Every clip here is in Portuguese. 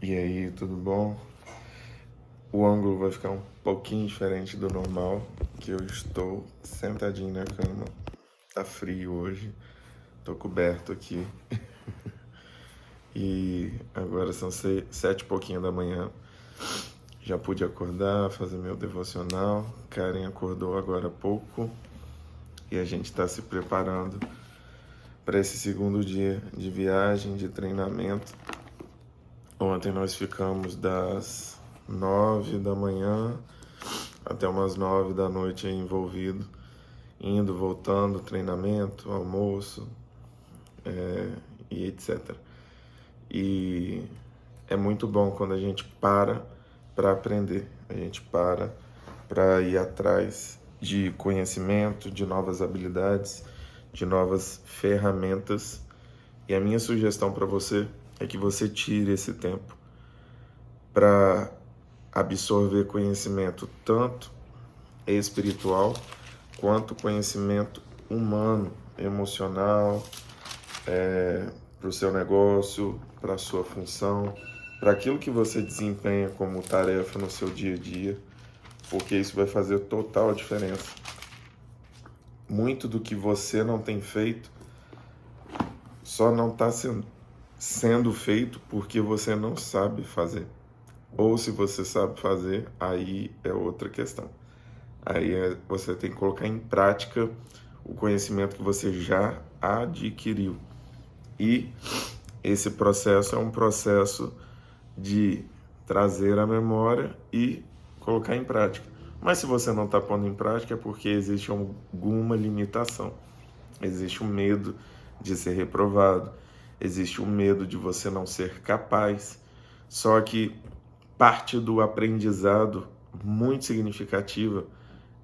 E aí, tudo bom? O ângulo vai ficar um pouquinho diferente do normal, que eu estou sentadinho na cama. Tá frio hoje, tô coberto aqui. E agora são 7 e pouquinho da manhã. Já pude acordar, fazer meu devocional. Karen acordou agora há pouco e a gente está se preparando para esse segundo dia de viagem, de treinamento. Ontem nós ficamos das 9 da manhã até umas 9 da noite envolvido, indo, voltando, treinamento, almoço, e etc. E é muito bom quando a gente para aprender, a gente para ir atrás de conhecimento, de novas habilidades, de novas ferramentas. E a minha sugestão para você é que você tire esse tempo para absorver conhecimento tanto espiritual quanto conhecimento humano, emocional, para o seu negócio, para a sua função, para aquilo que você desempenha como tarefa no seu dia a dia, porque isso vai fazer total diferença. Muito do que você não tem feito só não está sendo feito porque você não sabe fazer. Ou se você sabe fazer, aí é outra questão. Aí você tem que colocar em prática o conhecimento que você já adquiriu. E esse processo é um processo de trazer a memória e colocar em prática. Mas se você não está pondo em prática é porque existe alguma limitação. Existe um medo de ser reprovado, existe um medo de você não ser capaz. Só que parte do aprendizado muito significativa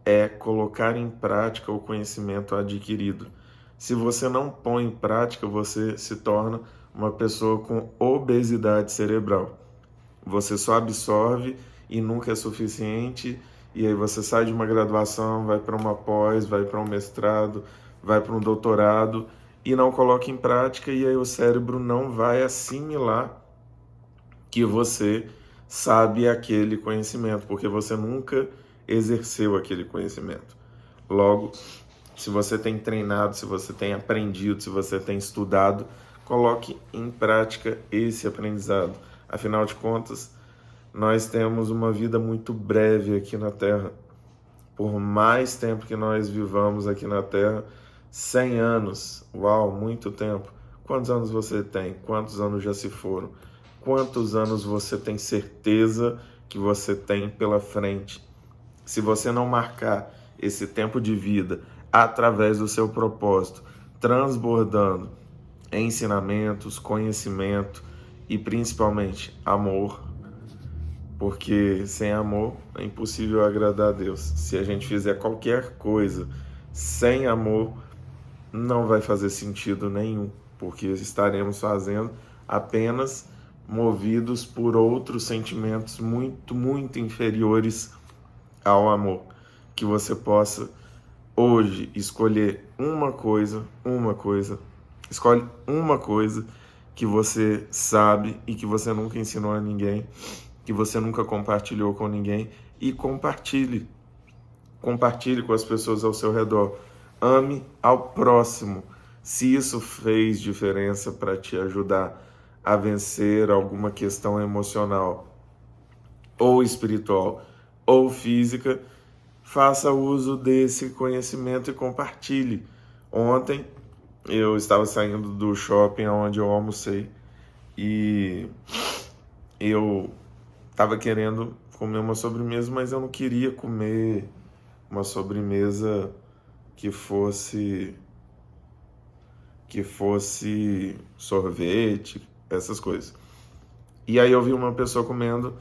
é colocar em prática o conhecimento adquirido. Se você não põe em prática, você se torna uma pessoa com obesidade cerebral. Você só absorve e nunca é suficiente, e aí você sai de uma graduação, vai para uma pós, vai para um mestrado, vai para um doutorado e não coloca em prática, e aí o cérebro não vai assimilar que você sabe aquele conhecimento, porque você nunca exerceu aquele conhecimento. Logo, se você tem treinado, se você tem aprendido, se você tem estudado, coloque em prática esse aprendizado. Afinal de contas, nós temos uma vida muito breve aqui na Terra. Por mais tempo que nós vivamos aqui na Terra, 100 anos, uau, muito tempo. Quantos anos você tem? Quantos anos já se foram? Quantos anos você tem certeza que você tem pela frente? Se você não marcar esse tempo de vida através do seu propósito, transbordando ensinamentos, conhecimento e principalmente amor, porque sem amor é impossível agradar a Deus. Se a gente fizer qualquer coisa sem amor, não vai fazer sentido nenhum, porque estaremos fazendo apenas movidos por outros sentimentos muito, muito inferiores ao amor. Que você possa hoje escolher escolhe uma coisa que você sabe e que você nunca ensinou a ninguém, que você nunca compartilhou com ninguém, e compartilhe. Compartilhe com as pessoas ao seu redor. Ame ao próximo. Se isso fez diferença para te ajudar a vencer alguma questão emocional, ou espiritual, ou física, faça uso desse conhecimento e compartilhe. Ontem eu estava saindo do shopping onde eu almocei e eu estava querendo comer uma sobremesa, mas eu não queria comer uma sobremesa que fosse sorvete, essas coisas. E aí eu vi uma pessoa comendo,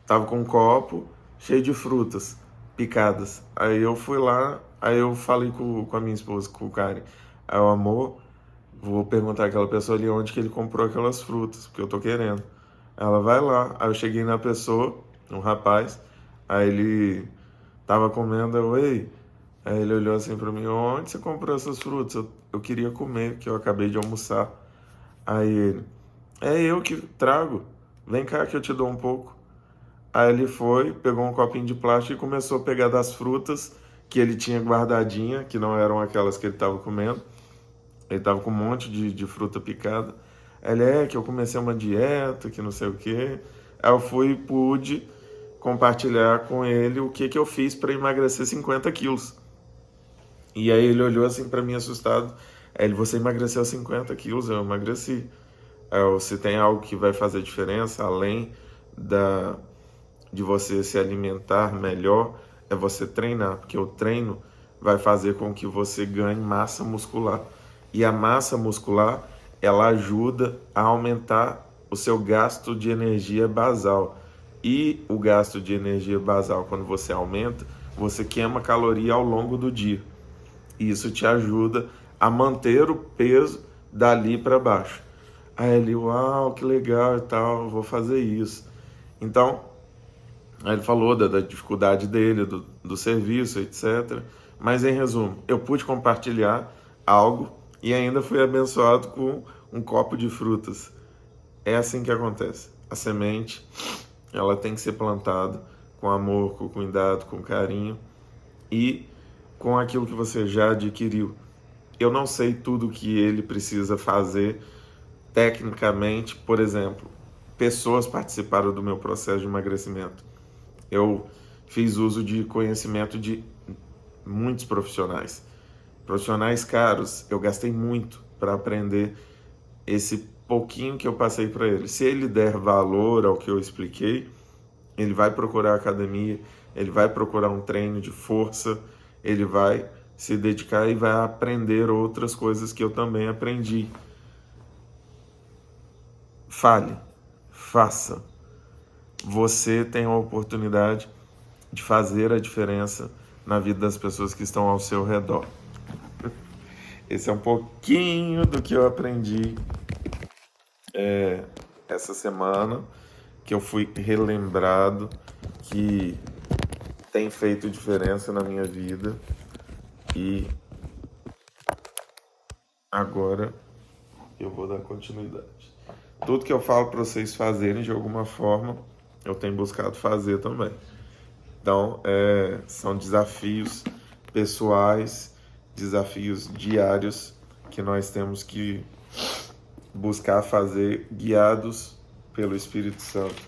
tava com um copo cheio de frutas picadas. Aí eu fui lá, aí eu falei com a minha esposa, com o Karen, aí o amor, vou perguntar àquela pessoa ali onde que ele comprou aquelas frutas, porque eu tô querendo. Ela vai lá, aí eu cheguei na pessoa, um rapaz, aí ele tava comendo, ei, aí ele olhou assim pra mim, onde você comprou essas frutas? Eu queria comer, que eu acabei de almoçar. Aí ele, é eu que trago, vem cá que eu te dou um pouco. Aí ele foi, pegou um copinho de plástico e começou a pegar das frutas que ele tinha guardadinha, que não eram aquelas que ele estava comendo. Ele estava com um monte de fruta picada. Ele que eu comecei uma dieta, que não sei o quê. Aí eu fui e pude compartilhar com ele o que eu fiz para emagrecer 50 quilos. E aí ele olhou assim para mim assustado. Aí ele, você emagreceu 50 quilos? Eu emagreci. Aí se tem algo que vai fazer diferença, além de você se alimentar melhor, é você treinar. Porque o treino vai fazer com que você ganhe massa muscular. E a massa muscular, ela ajuda a aumentar o seu gasto de energia basal. E o gasto de energia basal, quando você aumenta, você queima caloria ao longo do dia. E isso te ajuda a manter o peso dali para baixo. Aí ele, uau, que legal e tal, vou fazer isso. Então, aí ele falou da dificuldade dele, do serviço, etc. Mas, em resumo, eu pude compartilhar algo e ainda fui abençoado com um copo de frutas. É assim que acontece. A semente, ela tem que ser plantada com amor, com cuidado, com carinho e com aquilo que você já adquiriu. Eu não sei tudo o que ele precisa fazer tecnicamente. Por exemplo, pessoas participaram do meu processo de emagrecimento. Eu fiz uso de conhecimento de muitos profissionais. Profissionais caros, eu gastei muito para aprender esse pouquinho que eu passei para ele. Se ele der valor ao que eu expliquei, ele vai procurar academia, ele vai procurar um treino de força, ele vai se dedicar e vai aprender outras coisas que eu também aprendi. Fale, faça. Você tem a oportunidade de fazer a diferença na vida das pessoas que estão ao seu redor. Esse é um pouquinho do que eu aprendi essa semana, que eu fui relembrado, que tem feito diferença na minha vida. E agora eu vou dar continuidade. Tudo que eu falo para vocês fazerem de alguma forma, eu tenho buscado fazer também. Então, são desafios pessoais, desafios diários que nós temos que buscar fazer guiados pelo Espírito Santo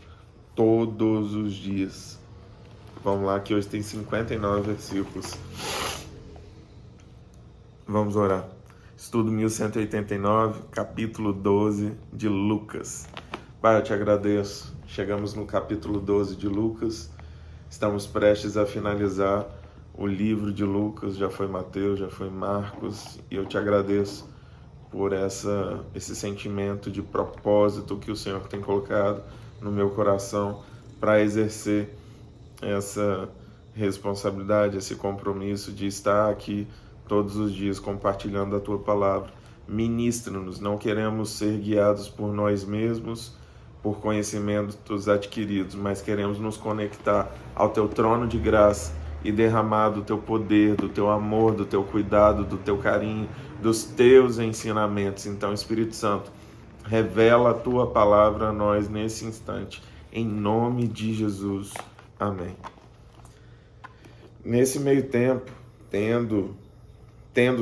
todos os dias. Vamos lá, que hoje tem 59 versículos. Vamos orar. Estudo 1189, capítulo 12 de Lucas. Pai, eu te agradeço. Chegamos no capítulo 12 de Lucas. Estamos prestes a finalizar o livro de Lucas. Já foi Mateus, já foi Marcos. E eu te agradeço por esse sentimento de propósito que o Senhor tem colocado no meu coração para exercer essa responsabilidade, esse compromisso de estar aqui todos os dias compartilhando a Tua Palavra. Ministra-nos, não queremos ser guiados por nós mesmos, por conhecimentos adquiridos, mas queremos nos conectar ao Teu trono de graça e derramar do Teu poder, do Teu amor, do Teu cuidado, do Teu carinho, dos Teus ensinamentos. Então, Espírito Santo, revela a Tua Palavra a nós nesse instante, em nome de Jesus. Amém. Nesse meio tempo, tendo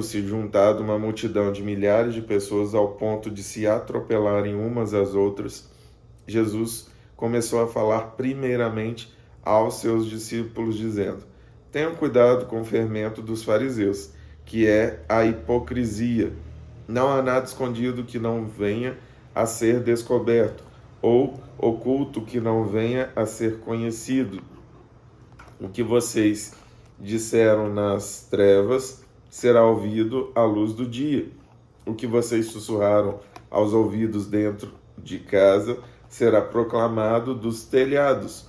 se juntado uma multidão de milhares de pessoas ao ponto de se atropelarem umas às outras, Jesus começou a falar primeiramente aos seus discípulos, dizendo: tenham cuidado com o fermento dos fariseus, que é a hipocrisia. Não há nada escondido que não venha a ser descoberto, ou oculto que não venha a ser conhecido. O que vocês disseram nas trevas será ouvido à luz do dia. O que vocês sussurraram aos ouvidos dentro de casa será proclamado dos telhados.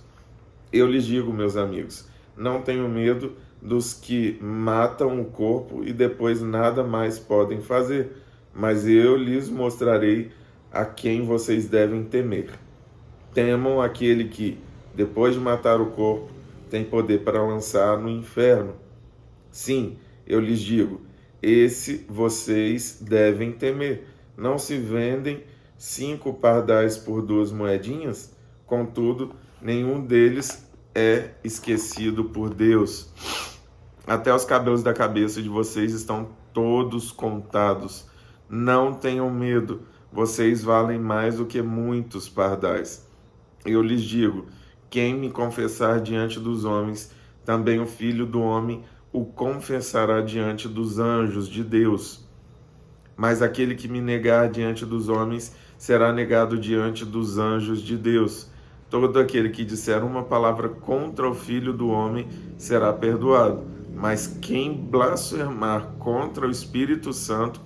Eu lhes digo, meus amigos, não tenham medo dos que matam o corpo e depois nada mais podem fazer, mas eu lhes mostrarei a quem vocês devem temer. Temam aquele que, depois de matar o corpo, tem poder para lançar no inferno. Sim, eu lhes digo, esse vocês devem temer. Não se vendem 5 pardais por 2 moedinhas? Contudo, nenhum deles é esquecido por Deus. Até os cabelos da cabeça de vocês estão todos contados. Não tenham medo, vocês valem mais do que muitos pardais. Eu lhes digo, quem me confessar diante dos homens, também o Filho do Homem o confessará diante dos anjos de Deus. Mas aquele que me negar diante dos homens, será negado diante dos anjos de Deus. Todo aquele que disser uma palavra contra o Filho do Homem, será perdoado. Mas quem blasfemar contra o Espírito Santo,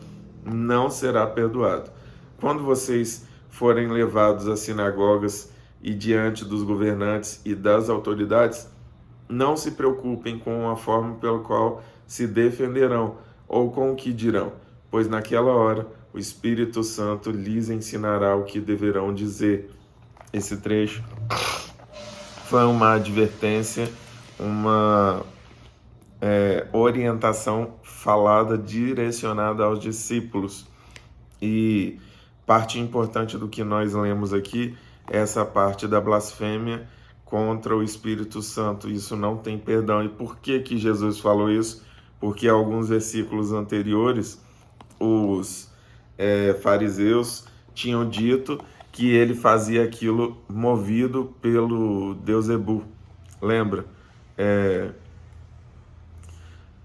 não será perdoado. Quando vocês forem levados às sinagogas e diante dos governantes e das autoridades, não se preocupem com a forma pela qual se defenderão ou com o que dirão, pois naquela hora o Espírito Santo lhes ensinará o que deverão dizer. Esse trecho foi uma advertência, uma orientação falada, direcionada aos discípulos. E parte importante do que nós lemos aqui é essa parte da blasfêmia contra o Espírito Santo. Isso não tem perdão. E por que Jesus falou isso? Porque alguns versículos anteriores, os fariseus tinham dito que ele fazia aquilo movido pelo Deus Ebu. Lembra?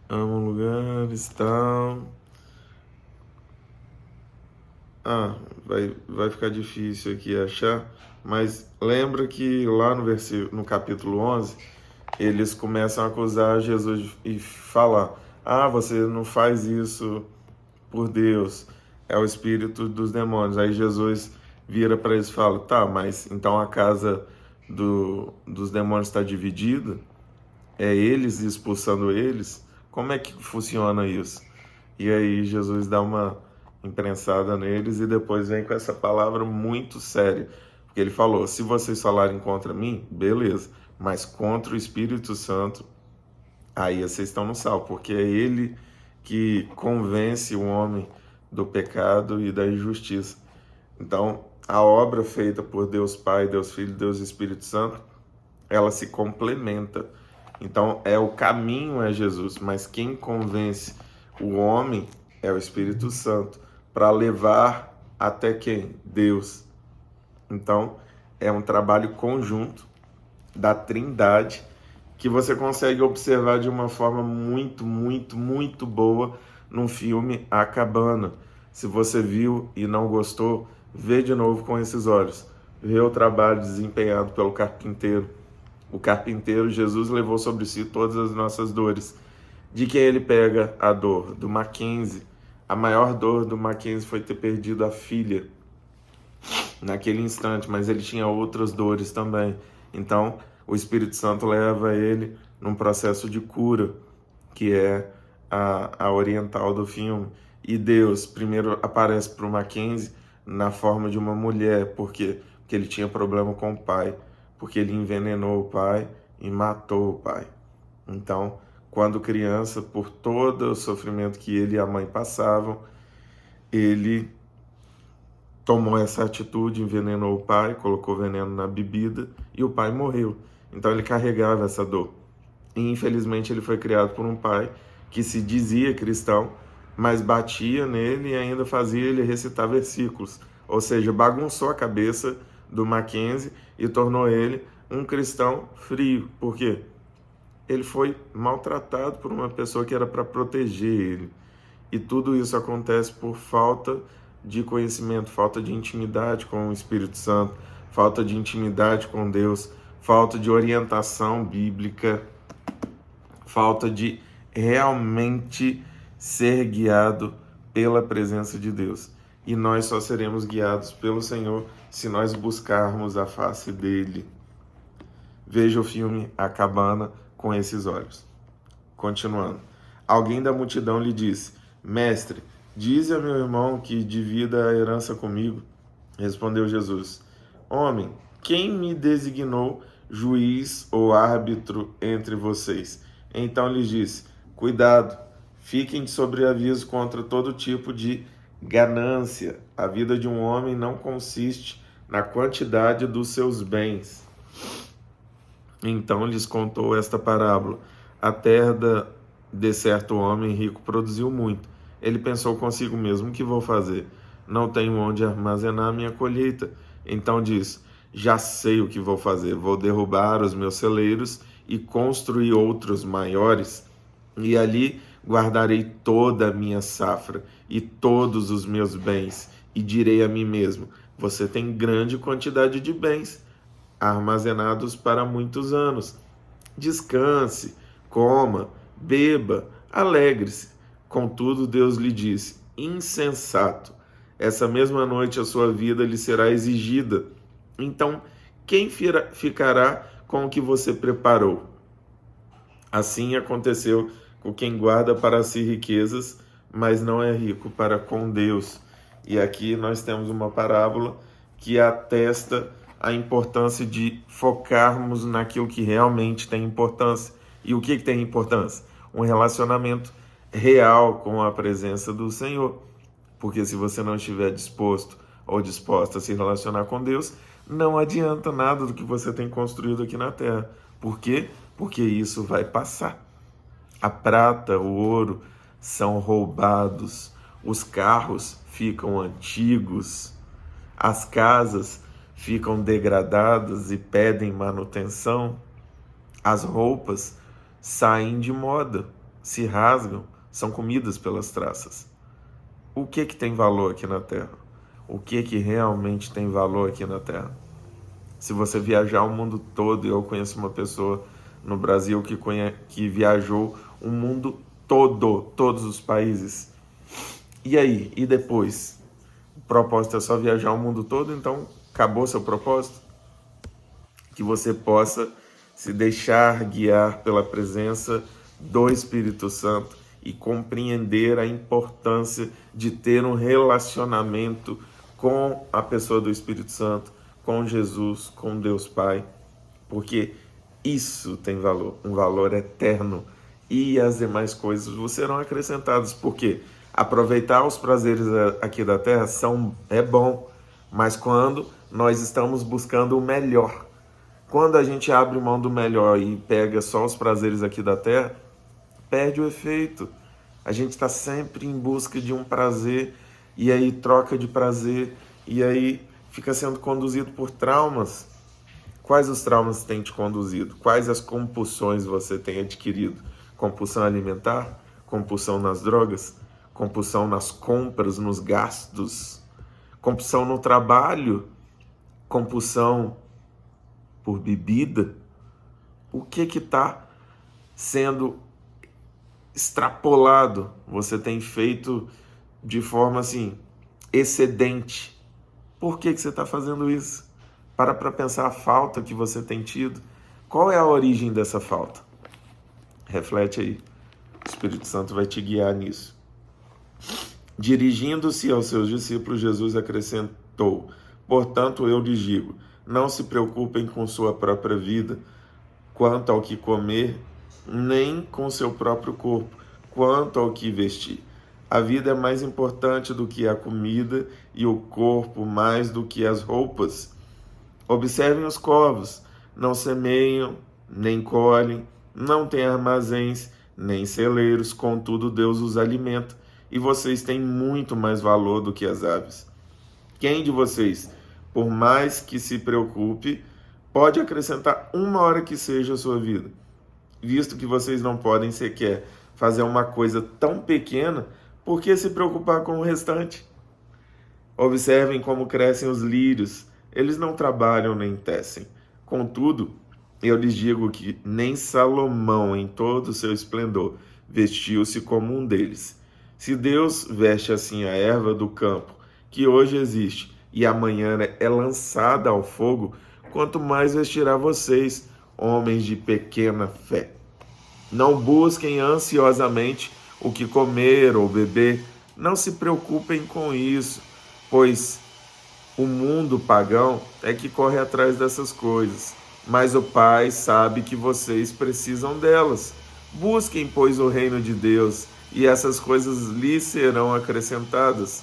Amo lugares, tal. Vai ficar difícil aqui achar, mas lembra que lá no capítulo 11, eles começam a acusar Jesus e falar, você não faz isso por Deus, é o espírito dos demônios. Aí Jesus vira para eles e fala, mas então a casa dos demônios está dividida? É eles expulsando eles? Como é que funciona isso? E aí Jesus dá uma imprensada neles e depois vem com essa palavra muito séria. Porque ele falou, se vocês falarem contra mim, beleza. Mas contra o Espírito Santo, aí vocês estão no sal. Porque é ele que convence o homem do pecado e da injustiça. Então, a obra feita por Deus Pai, Deus Filho, Deus Espírito Santo, ela se complementa. Então, o caminho é Jesus, mas quem convence o homem é o Espírito Santo, para levar até quem? Deus. Então, é um trabalho conjunto da Trindade, que você consegue observar de uma forma muito, muito, muito boa no filme A Cabana. Se você viu e não gostou, vê de novo com esses olhos. Vê o trabalho desempenhado pelo carpinteiro. O carpinteiro, Jesus, levou sobre si todas as nossas dores. De quem ele pega a dor? Do Mackenzie. A maior dor do Mackenzie foi ter perdido a filha naquele instante, mas ele tinha outras dores também. Então, o Espírito Santo leva ele num processo de cura, que é a oriental do filme. E Deus primeiro aparece para o Mackenzie na forma de uma mulher. Por quê? Porque ele tinha problema com o pai. Porque ele envenenou o pai e matou o pai. Então, quando criança, por todo o sofrimento que ele e a mãe passavam, ele tomou essa atitude, envenenou o pai, colocou veneno na bebida e o pai morreu. Então ele carregava essa dor. E infelizmente ele foi criado por um pai que se dizia cristão, mas batia nele e ainda fazia ele recitar versículos. Ou seja, bagunçou a cabeça do Mackenzie e tornou ele um cristão frio. Por quê? Ele foi maltratado por uma pessoa que era para proteger ele. E tudo isso acontece por falta de conhecimento, falta de intimidade com o Espírito Santo, falta de intimidade com Deus, falta de orientação bíblica, falta de realmente ser guiado pela presença de Deus. E nós só seremos guiados pelo Senhor se nós buscarmos a face dele. Veja o filme A Cabana com esses olhos. Continuando. Alguém da multidão lhe disse, mestre, dize a meu irmão que divida a herança comigo. Respondeu Jesus, homem, quem me designou juiz ou árbitro entre vocês? Então lhes disse, cuidado, fiquem de sobreaviso contra todo tipo de ganância. A vida de um homem não consiste na quantidade dos seus bens. Então lhes contou esta parábola: a terra de certo homem rico produziu muito. Ele pensou consigo mesmo: o que vou fazer? Não tenho onde armazenar minha colheita. Então disse: já sei o que vou fazer. Vou derrubar os meus celeiros e construir outros maiores, e ali guardarei toda a minha safra e todos os meus bens, e direi a mim mesmo: você tem grande quantidade de bens armazenados para muitos anos. Descanse, coma, beba, alegre-se. Contudo, Deus lhe disse: insensato, essa mesma noite a sua vida lhe será exigida. Então, quem ficará com o que você preparou? Assim aconteceu com quem guarda para si riquezas, mas não é rico para com Deus. E aqui nós temos uma parábola que atesta a importância de focarmos naquilo que realmente tem importância. E o que tem importância? Um relacionamento real com a presença do Senhor. Porque se você não estiver disposto ou disposta a se relacionar com Deus, não adianta nada do que você tem construído aqui na terra. Por quê? Porque isso vai passar. A prata, o ouro são roubados, os carros ficam antigos, as casas ficam degradadas e pedem manutenção, as roupas saem de moda, se rasgam, são comidas pelas traças. O que tem valor aqui na Terra? O que realmente tem valor aqui na Terra? Se você viajar o mundo todo, eu conheço uma pessoa no Brasil que viajou o mundo todo, todos os países. E aí? E depois? O propósito é só viajar o mundo todo, então acabou seu propósito? Que você possa se deixar guiar pela presença do Espírito Santo e compreender a importância de ter um relacionamento com a pessoa do Espírito Santo, com Jesus, com Deus Pai, porque isso tem valor, um valor eterno, e as demais coisas vos serão acrescentadas. Porque aproveitar os prazeres aqui da terra é bom, mas quando nós estamos buscando o melhor, quando a gente abre mão do melhor e pega só os prazeres aqui da terra, perde o efeito. A gente está sempre em busca de um prazer, e aí troca de prazer, e aí fica sendo conduzido por traumas. Quais os traumas têm te conduzido? Quais as compulsões você tem adquirido? Compulsão alimentar? Compulsão nas drogas? Compulsão nas compras, nos gastos? Compulsão no trabalho? Compulsão por bebida? O que está sendo extrapolado? Você tem feito de forma assim, excedente. Por que você está fazendo isso? Para pensar a falta que você tem tido. Qual é a origem dessa falta? Reflete aí. O Espírito Santo vai te guiar nisso. Dirigindo-se aos seus discípulos, Jesus acrescentou: portanto, eu lhes digo, não se preocupem com sua própria vida, quanto ao que comer, nem com seu próprio corpo, quanto ao que vestir. A vida é mais importante do que a comida, e o corpo mais do que as roupas. Observem os corvos, não semeiam, nem colhem, não têm armazéns, nem celeiros, contudo Deus os alimenta, e vocês têm muito mais valor do que as aves. Quem de vocês, por mais que se preocupe, pode acrescentar uma hora que seja a sua vida? Visto que vocês não podem sequer fazer uma coisa tão pequena, por que se preocupar com o restante? Observem como crescem os lírios, eles não trabalham nem tecem. Contudo, eu lhes digo que nem Salomão, em todo o seu esplendor, vestiu-se como um deles. Se Deus veste assim a erva do campo, que hoje existe e amanhã é lançada ao fogo, quanto mais vestirá vocês, homens de pequena fé. Não busquem ansiosamente o que comer ou beber, não se preocupem com isso, pois o mundo pagão é que corre atrás dessas coisas, mas o Pai sabe que vocês precisam delas. Busquem, pois, o reino de Deus, e essas coisas lhes serão acrescentadas.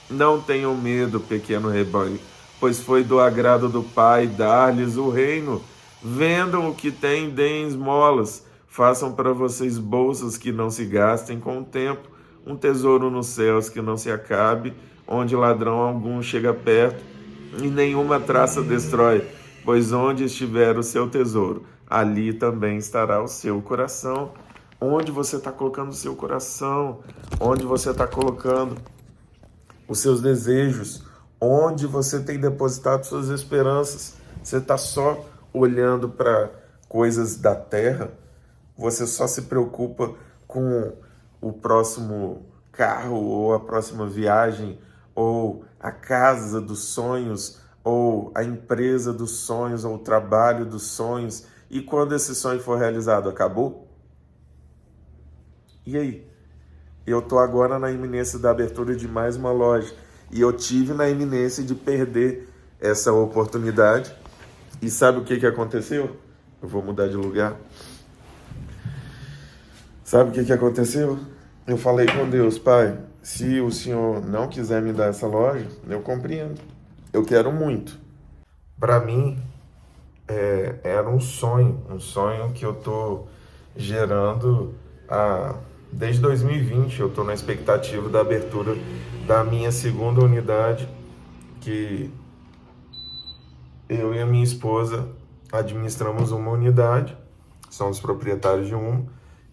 Não tenham medo, pequeno rebanho, pois foi do agrado do Pai dar-lhes o reino. Vendam o que têm, deem esmolas, façam para vocês bolsas que não se gastem com o tempo, um tesouro nos céus que não se acabe, onde ladrão algum chega perto e nenhuma traça destrói, pois onde estiver o seu tesouro, ali também estará o seu coração. Onde você está colocando o seu coração? Onde você está colocando os seus desejos? Onde você tem depositado suas esperanças? Você está só olhando para coisas da terra? Você só se preocupa com o próximo carro, ou a próxima viagem, ou a casa dos sonhos, ou a empresa dos sonhos, ou o trabalho dos sonhos, e quando esse sonho for realizado, acabou? E aí? Eu estou agora na iminência da abertura de mais uma loja, e eu tive na iminência de perder essa oportunidade. E sabe o que aconteceu? Eu vou mudar de lugar. Sabe o que aconteceu? Eu falei com Deus: Pai, se o Senhor não quiser me dar essa loja, eu compreendo. Eu quero muito. Para mim, era um sonho que eu estou gerando desde 2020. Eu estou na expectativa da abertura da minha segunda unidade, que eu e a minha esposa administramos uma unidade, somos proprietários de uma,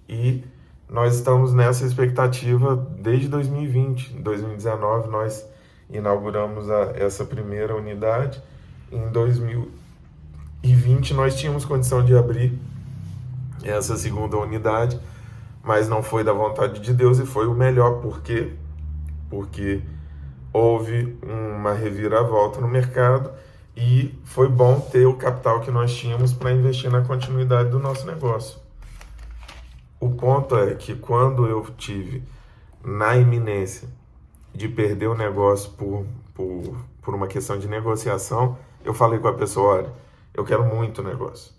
e nós estamos nessa expectativa desde 2020. Em 2019 nós inauguramos essa primeira unidade. Em 2020 nós tínhamos condição de abrir essa segunda unidade, mas não foi da vontade de Deus, e foi o melhor. Por quê? Porque houve uma reviravolta no mercado e foi bom ter o capital que nós tínhamos para investir na continuidade do nosso negócio. O ponto é que quando eu tive na iminência de perder o negócio por uma questão de negociação, eu falei com a pessoa: olha, eu quero muito o negócio,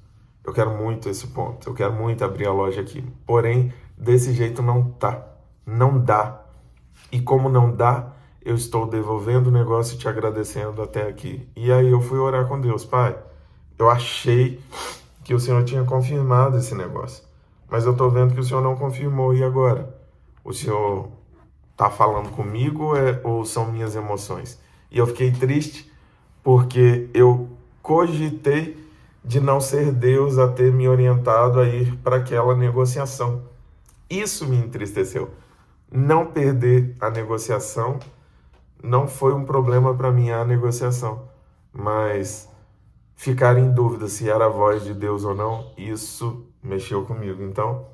eu quero muito esse ponto, eu quero muito abrir a loja aqui, porém, desse jeito não dá. E como não dá, eu estou devolvendo o negócio e te agradecendo até aqui. E aí eu fui orar com Deus: Pai, eu achei que o Senhor tinha confirmado esse negócio, mas eu estou vendo que o Senhor não confirmou. E agora? O Senhor está falando comigo ou são minhas emoções? E eu fiquei triste porque eu cogitei de não ser Deus a ter me orientado a ir para aquela negociação. Isso me entristeceu. Não perder a negociação não foi um problema para mim, a negociação, mas ficar em dúvida se era a voz de Deus ou não, isso mexeu comigo. Então,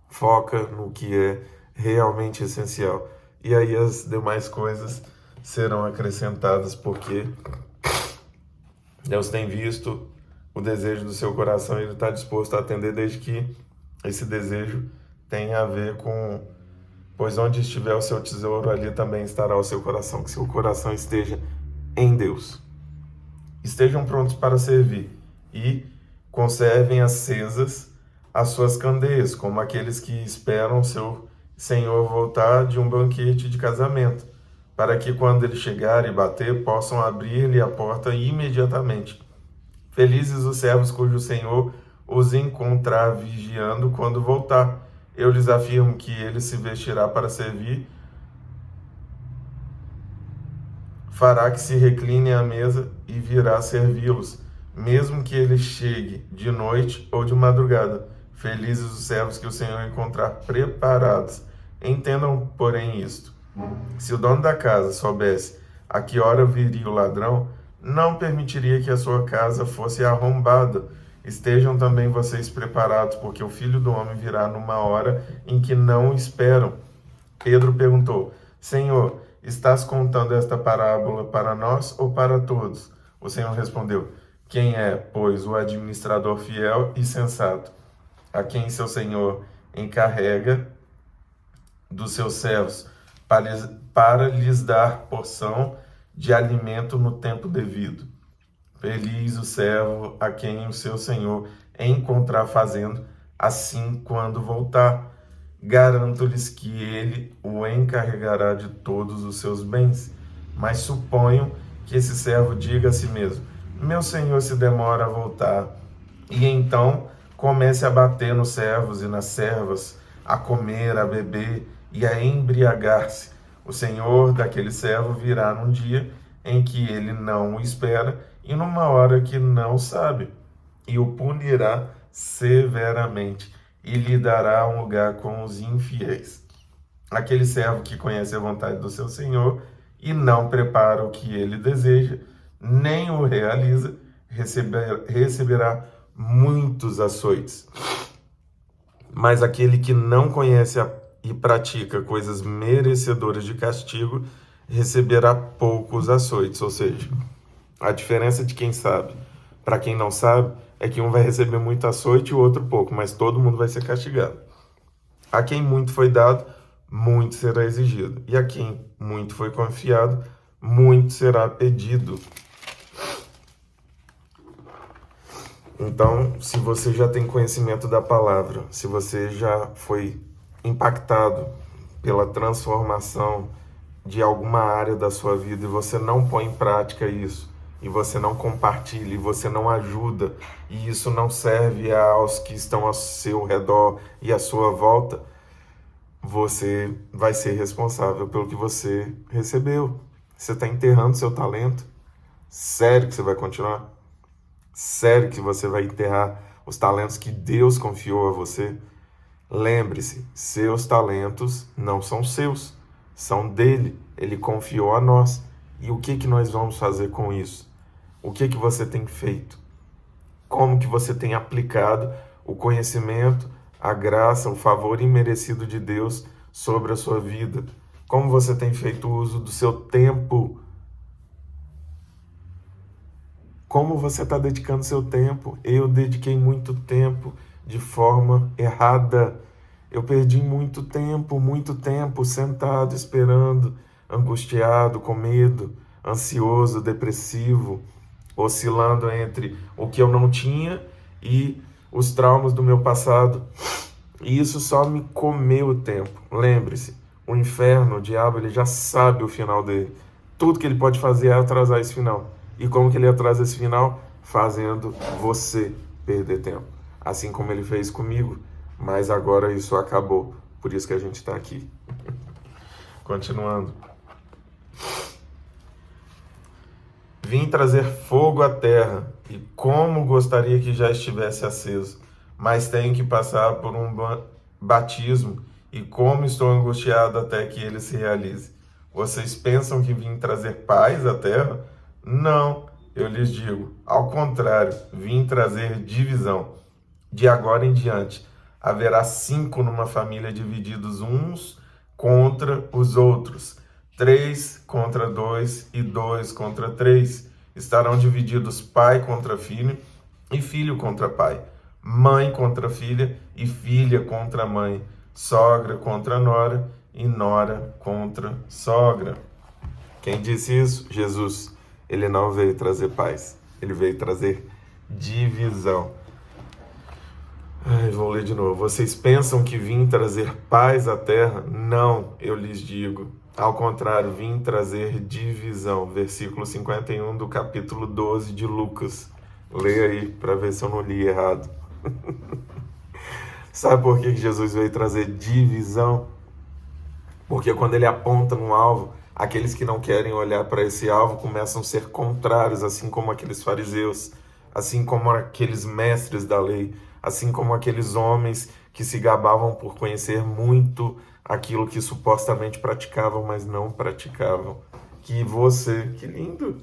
foca no que é realmente essencial, e aí as demais coisas serão acrescentadas, porque Deus tem visto o desejo do seu coração e Ele está disposto a atender, desde que esse desejo tenha a ver com: pois onde estiver o seu tesouro, ali também estará o seu coração. Que seu coração esteja em Deus. Estejam prontos para servir e conservem acesas as suas candeias, como aqueles que esperam seu Senhor voltar de um banquete de casamento, para que quando ele chegar e bater, possam abrir-lhe a porta imediatamente. Felizes os servos cujo Senhor os encontrar vigiando quando voltar. Eu lhes afirmo que ele se vestirá para servir, fará que se reclinem à mesa e virá servi-los, mesmo que ele chegue de noite ou de madrugada. Felizes os servos que o Senhor encontrar preparados. Entendam, porém, isto: se o dono da casa soubesse a que hora viria o ladrão, não permitiria que a sua casa fosse arrombada. Estejam também vocês preparados, porque o Filho do Homem virá numa hora em que não esperam. Pedro perguntou: Senhor, estás contando esta parábola para nós ou para todos? O Senhor respondeu: quem é, pois, o administrador fiel e sensato, a quem seu Senhor encarrega dos seus servos para lhes dar porção de alimento no tempo devido? Feliz o servo a quem o seu Senhor encontrar fazendo assim quando voltar. Garanto-lhes que ele o encarregará de todos os seus bens. Mas suponho que esse servo diga a si mesmo: meu senhor se demora a voltar, e então comece a bater nos servos e nas servas, a comer, a beber e a embriagar-se. O senhor daquele servo virá num dia em que ele não o espera e numa hora que não sabe, e o punirá severamente e lhe dará um lugar com os infiéis. Aquele servo que conhece a vontade do seu senhor e não prepara o que ele deseja, nem o realiza, receberá muitos açoites. Mas aquele que não conhece e pratica coisas merecedoras de castigo, receberá poucos açoites. Ou seja, a diferença de quem sabe para quem não sabe é que um vai receber muito açoite e o outro pouco, mas todo mundo vai ser castigado. A quem muito foi dado, muito será exigido. E a quem muito foi confiado, muito será pedido. Então, se você já tem conhecimento da palavra, se você já foi impactado pela transformação de alguma área da sua vida e você não põe em prática isso, e você não compartilha, e você não ajuda, e isso não serve aos que estão ao seu redor e à sua volta, você vai ser responsável pelo que você recebeu. Você está enterrando seu talento? Sério que você vai continuar? Sério que você vai enterrar os talentos que Deus confiou a você? Lembre-se, seus talentos não são seus, são dele. Ele confiou a nós. E o que nós vamos fazer com isso? O que você tem feito? Como que você tem aplicado o conhecimento, a graça, o favor imerecido de Deus sobre a sua vida? Como você tem feito uso do seu tempo? Como você está dedicando seu tempo? Eu dediquei muito tempo de forma errada. Eu perdi muito tempo sentado, esperando, angustiado, com medo, ansioso, depressivo, oscilando entre o que eu não tinha e os traumas do meu passado. E isso só me comeu o tempo. Lembre-se, o inferno, o diabo, ele já sabe o final dele. Tudo que ele pode fazer é atrasar esse final. E como que ele atrasa esse final? Fazendo você perder tempo. Assim como ele fez comigo. Mas agora isso acabou. Por isso que a gente está aqui. Continuando. Vim trazer fogo à terra. E como gostaria que já estivesse aceso. Mas tenho que passar por um batismo. E como estou angustiado até que ele se realize. Vocês pensam que vim trazer paz à terra? Não, eu lhes digo, ao contrário, vim trazer divisão. De agora em diante, haverá 5 numa família divididos uns contra os outros, 3 contra 2 e 2 contra 3. Estarão divididos pai contra filho e filho contra pai, mãe contra filha e filha contra mãe, sogra contra nora e nora contra sogra. Quem disse isso? Jesus. Ele não veio trazer paz, ele veio trazer divisão. Vou ler de novo. Vocês pensam que vim trazer paz à terra? Não, eu lhes digo. Ao contrário, vim trazer divisão. Versículo 51 do capítulo 12 de Lucas. Leia aí para ver se eu não li errado. Sabe por que Jesus veio trazer divisão? Porque quando ele aponta no alvo, aqueles que não querem olhar para esse alvo começam a ser contrários, assim como aqueles fariseus, assim como aqueles mestres da lei, assim como aqueles homens que se gabavam por conhecer muito aquilo que supostamente praticavam, mas não praticavam. Que lindo!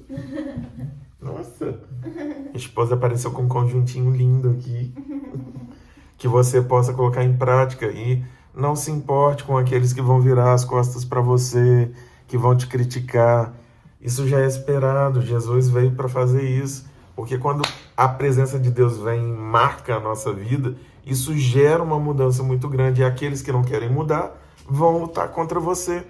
Nossa! Minha esposa apareceu com um conjuntinho lindo aqui. Que você possa colocar em prática e não se importe com aqueles que vão virar as costas para você, que vão te criticar. Isso já é esperado. Jesus veio para fazer isso. Porque quando a presença de Deus vem e marca a nossa vida, isso gera uma mudança muito grande. E aqueles que não querem mudar vão lutar contra você.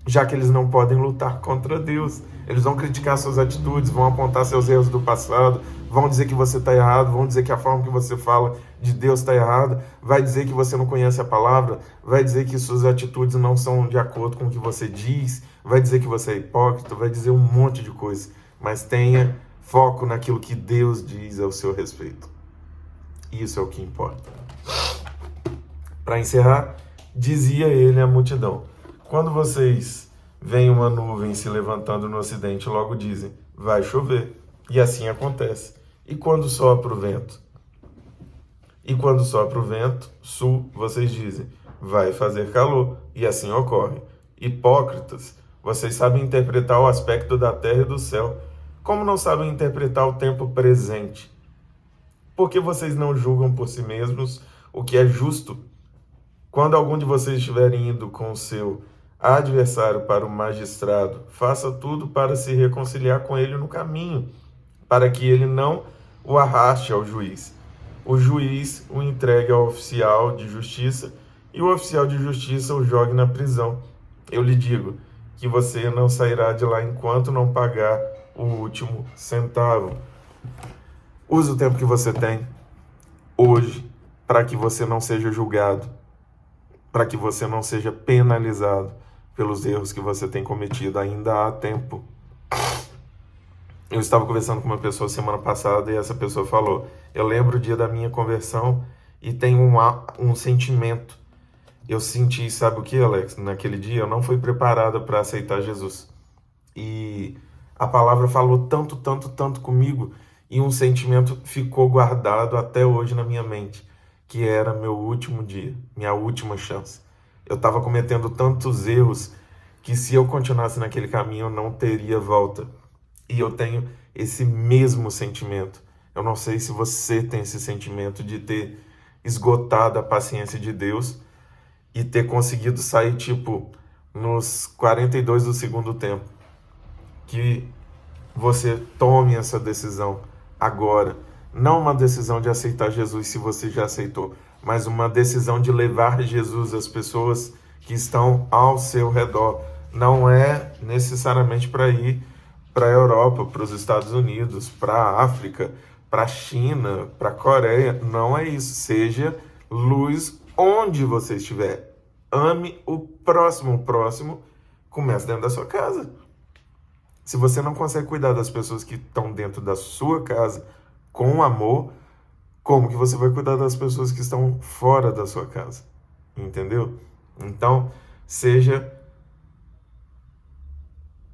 já que eles não podem lutar contra Deus. Eles vão criticar suas atitudes, vão apontar seus erros do passado, vão dizer que você está errado, vão dizer que a forma que você fala de Deus está errada, vai dizer que você não conhece a palavra, vai dizer que suas atitudes não são de acordo com o que você diz, vai dizer que você é hipócrita, vai dizer um monte de coisa. Mas tenha foco naquilo que Deus diz ao seu respeito. Isso é o que importa. Para encerrar, dizia ele à multidão: quando vocês veem uma nuvem se levantando no ocidente, logo dizem, vai chover. E assim acontece. E quando sopra o vento? E quando sopra o vento sul, vocês dizem, vai fazer calor. E assim ocorre. Hipócritas, vocês sabem interpretar o aspecto da terra e do céu. Como não sabem interpretar o tempo presente? Porque vocês não julgam por si mesmos o que é justo? Quando algum de vocês estiver indo com o seu adversário para o magistrado, faça tudo para se reconciliar com ele no caminho, para que ele não o arraste ao juiz. O juiz o entregue ao oficial de justiça e o oficial de justiça o jogue na prisão. Eu lhe digo que você não sairá de lá enquanto não pagar o último centavo. Use o tempo que você tem hoje para que você não seja julgado, para que você não seja penalizado pelos erros que você tem cometido. Ainda há tempo. Eu estava conversando com uma pessoa semana passada e essa pessoa falou, eu lembro o dia da minha conversão e tenho um sentimento. Eu senti, sabe o que, Alex? Naquele dia eu não fui preparada para aceitar Jesus. E a palavra falou tanto, tanto, tanto comigo e um sentimento ficou guardado até hoje na minha mente, que era meu último dia, minha última chance. Eu estava cometendo tantos erros que se eu continuasse naquele caminho eu não teria volta. E eu tenho esse mesmo sentimento. Eu não sei se você tem esse sentimento de ter esgotado a paciência de Deus e ter conseguido sair, tipo, nos 42 do segundo tempo. Que você tome essa decisão agora. Não uma decisão de aceitar Jesus se você já aceitou, mas uma decisão de levar Jesus às pessoas que estão ao seu redor. Não é necessariamente para ir para a Europa, para os Estados Unidos, para a África, para a China, para a Coreia. Não é isso. Seja luz onde você estiver. Ame o próximo. O próximo começa dentro da sua casa. Se você não consegue cuidar das pessoas que estão dentro da sua casa com amor, como que você vai cuidar das pessoas que estão fora da sua casa? Entendeu? Então, seja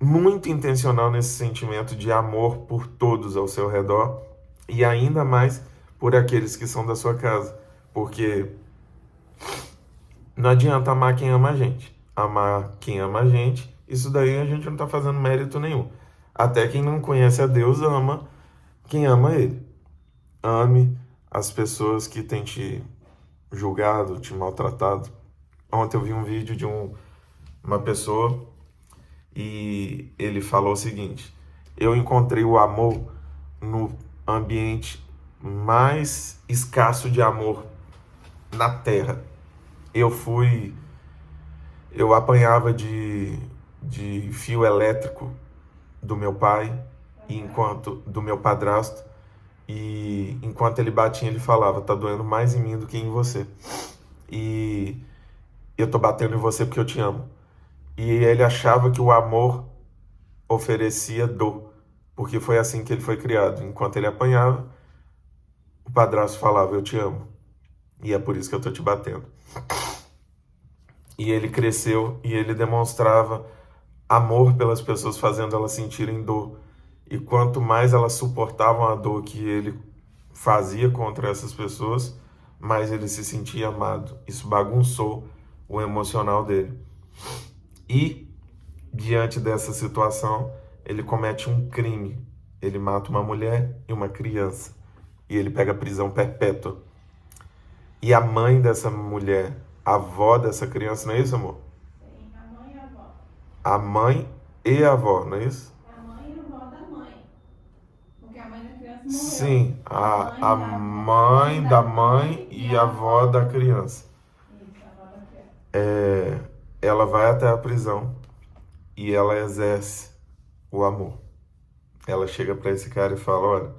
muito intencional nesse sentimento de amor por todos ao seu redor e ainda mais por aqueles que são da sua casa. Porque não adianta amar quem ama a gente. Amar quem ama a gente, isso daí a gente não está fazendo mérito nenhum. Até quem não conhece a Deus ama quem ama Ele. Ame as pessoas que têm te julgado, te maltratado. Ontem eu vi um vídeo de uma pessoa e ele falou o seguinte: eu encontrei o amor no ambiente mais escasso de amor na Terra. Eu apanhava de fio elétrico do meu pai, do meu padrasto, e enquanto ele batia, ele falava, tá doendo mais em mim do que em você. E eu tô batendo em você porque eu te amo. E ele achava que o amor oferecia dor, porque foi assim que ele foi criado. Enquanto ele apanhava, o padrasto falava, eu te amo. E é por isso que eu tô te batendo. E ele cresceu e ele demonstrava amor pelas pessoas, fazendo elas sentirem dor. E quanto mais elas suportavam a dor que ele fazia contra essas pessoas, mais ele se sentia amado. Isso bagunçou o emocional dele. E, diante dessa situação, ele comete um crime. Ele mata uma mulher e uma criança. E ele pega prisão perpétua. E a mãe dessa mulher, a avó dessa criança, não é isso, amor? Sim, a mãe e a avó. A mãe e a avó, não é isso? A mãe e a avó da mãe. Porque a mãe da criança morreu. Sim, a mãe da mãe e a avó da criança. Isso, a avó da criança. Ela vai até a prisão e ela exerce o amor. Ela chega para esse cara e fala: olha,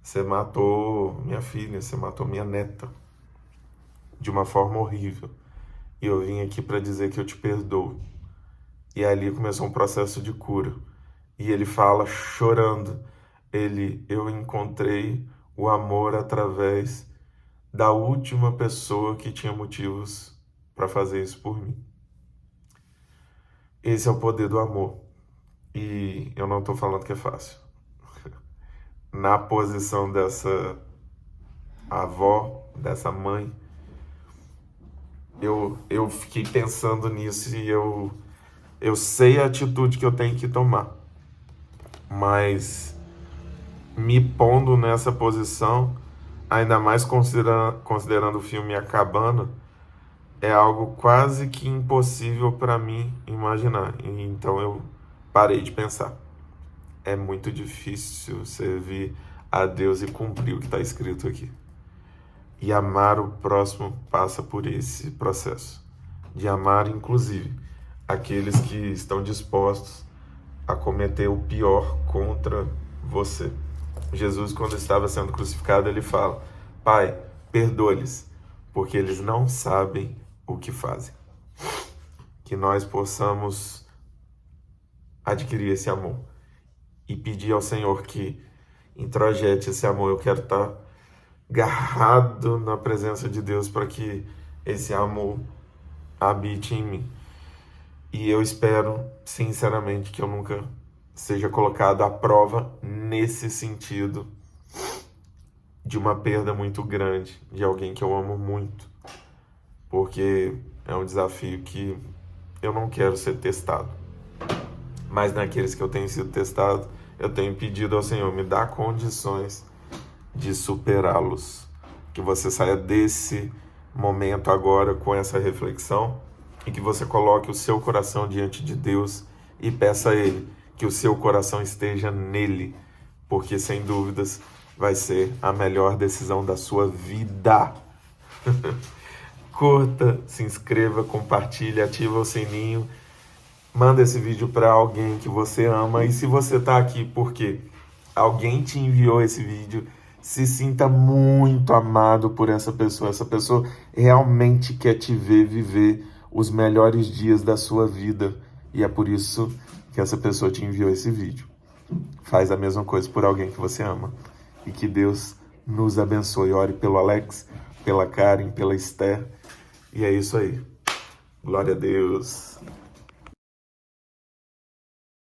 você matou minha filha, você matou minha neta de uma forma horrível. E eu vim aqui para dizer que eu te perdoo. E ali começou um processo de cura. E ele fala chorando: eu encontrei o amor através da última pessoa que tinha motivos para fazer isso por mim. Esse é o poder do amor. E eu não estou falando que é fácil. Na posição dessa avó, dessa mãe, eu fiquei pensando nisso e eu sei a atitude que eu tenho que tomar. Mas me pondo nessa posição, ainda mais considerando o filme acabando, é algo quase que impossível para mim imaginar. E então eu parei de pensar. É muito difícil servir a Deus e cumprir o que está escrito aqui. E amar o próximo passa por esse processo. De amar, inclusive, aqueles que estão dispostos a cometer o pior contra você. Jesus, quando estava sendo crucificado, ele fala: Pai, perdoa-lhes, porque eles não sabem o que fazem. Que nós possamos adquirir esse amor e pedir ao Senhor que introjete esse amor. Eu quero estar agarrado na presença de Deus para que esse amor habite em mim. E eu espero, sinceramente, que eu nunca seja colocado à prova nesse sentido de uma perda muito grande de alguém que eu amo muito, porque é um desafio que eu não quero ser testado. Mas naqueles que eu tenho sido testado, eu tenho pedido ao Senhor: me dá condições de superá-los. Que você saia desse momento agora com essa reflexão e que você coloque o seu coração diante de Deus e peça a Ele que o seu coração esteja nele, porque sem dúvidas vai ser a melhor decisão da sua vida. Curta, se inscreva, compartilhe, ativa o sininho, manda esse vídeo para alguém que você ama. E se você está aqui porque alguém te enviou esse vídeo, se sinta muito amado por essa pessoa. Essa pessoa realmente quer te ver viver os melhores dias da sua vida. E é por isso que essa pessoa te enviou esse vídeo. Faz a mesma coisa por alguém que você ama. E que Deus nos abençoe. Ore pelo Alex, pela Karen, pela Esther. E é isso aí. Glória a Deus.